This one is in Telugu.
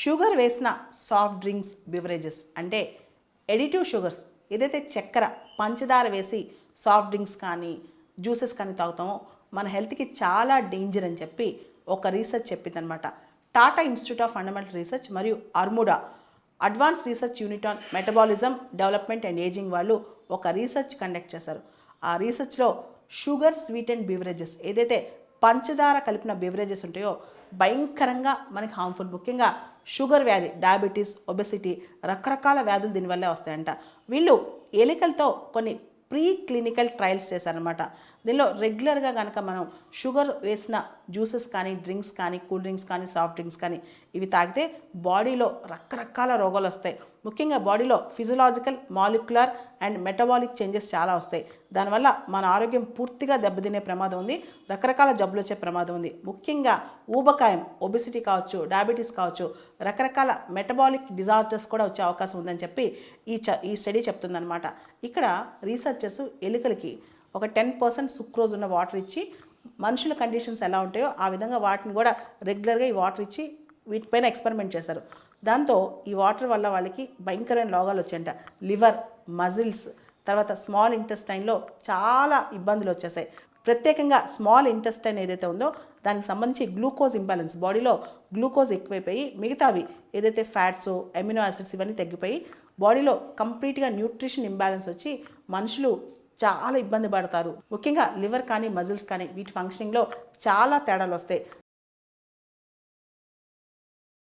షుగర్ వేసిన సాఫ్ట్ డ్రింక్స్ బివరేజెస్ అంటే ఎడిటివ్ షుగర్స్, ఏదైతే చక్కెర పంచదార వేసి సాఫ్ట్ డ్రింక్స్ కానీ జ్యూసెస్ కానీ తాగుతామో మన హెల్త్కి చాలా డేంజర్ అని చెప్పి ఒక రీసెర్చ్ చెప్పిందనమాట. Tata Institute of Fundamental Research మరియు అర్ముడా Advance Research Unit on Metabolism Development and Ageing వాళ్ళు ఒక రీసెర్చ్ కండక్ట్ చేశారు. ఆ రీసెర్చ్లో షుగర్ స్వీటెండ్ బివరేజెస్, ఏదైతే పంచదార కలిపిన బివరేజెస్ ఉంటాయో భయంకరంగా మనకి హార్మ్ఫుల్. ముఖ్యంగా షుగర్ వ్యాధి, డయాబెటీస్, ఒబెసిటీ, రకరకాల వ్యాధులు దీనివల్లే వస్తాయంట. వీళ్ళు ఎలుకలతో కొన్ని ప్రీ క్లినికల్ ట్రయల్స్ చేశారనమాట. దీనిలో రెగ్యులర్గా కనుక మనం షుగర్ వేసిన జ్యూసెస్ కానీ, డ్రింక్స్ కానీ, కూల్ డ్రింక్స్ కానీ, సాఫ్ట్ డ్రింక్స్ కానీ ఇవి తాగితే బాడీలో రకరకాల రోగాలు వస్తాయి. ముఖ్యంగా బాడీలో physiological, molecular and metabolic changes చాలా వస్తాయి. దానివల్ల మన ఆరోగ్యం పూర్తిగా దెబ్బతినే ప్రమాదం ఉంది, రకరకాల జబ్బులు వచ్చే ప్రమాదం ఉంది. ముఖ్యంగా ఊబకాయం, ఒబెసిటీ కావచ్చు, డయాబెటీస్ కావచ్చు, రకరకాల మెటబాలిక్ డిజార్డర్స్ కూడా వచ్చే అవకాశం ఉందని చెప్పి ఈ స్టడీ చెప్తుందన్నమాట. ఇక్కడ రీసెర్చర్స్ ఎలుకలకి ఒక 10% సుక్రోజ్ ఉన్న వాటర్ ఇచ్చి మనుషుల కండిషన్స్ ఎలా ఉంటాయో ఆ విధంగా వాటిని కూడా రెగ్యులర్గా ఈ వాటర్ ఇచ్చి వీటిపైన ఎక్స్పెరిమెంట్ చేశారు. దాంతో ఈ వాటర్ వల్ల వాళ్ళకి భయంకరమైన రోగాలు వచ్చాయంట. లివర్, మజిల్స్, తర్వాత స్మాల్ ఇంటెస్టైన్లో చాలా ఇబ్బందులు వచ్చేసాయి. ప్రత్యేకంగా స్మాల్ ఇంటెస్టైన్ ఏదైతే ఉందో దానికి సంబంధించి గ్లూకోజ్ ఇంబ్యాలెన్స్, బాడీలో గ్లూకోజ్ ఎక్కువైపోయి మిగతావి ఏదైతే ఫ్యాట్స్, అమినో యాసిడ్స్ ఇవన్నీ తగ్గిపోయి బాడీలో కంప్లీట్గా న్యూట్రిషన్ ఇంబ్యాలెన్స్ వచ్చి మనుషులు చాలా ఇబ్బంది పడతారు. ముఖ్యంగా లివర్ కానీ, మజిల్స్ కానీ వీటి ఫంక్షనింగ్లో చాలా తేడాలు వస్తాయి.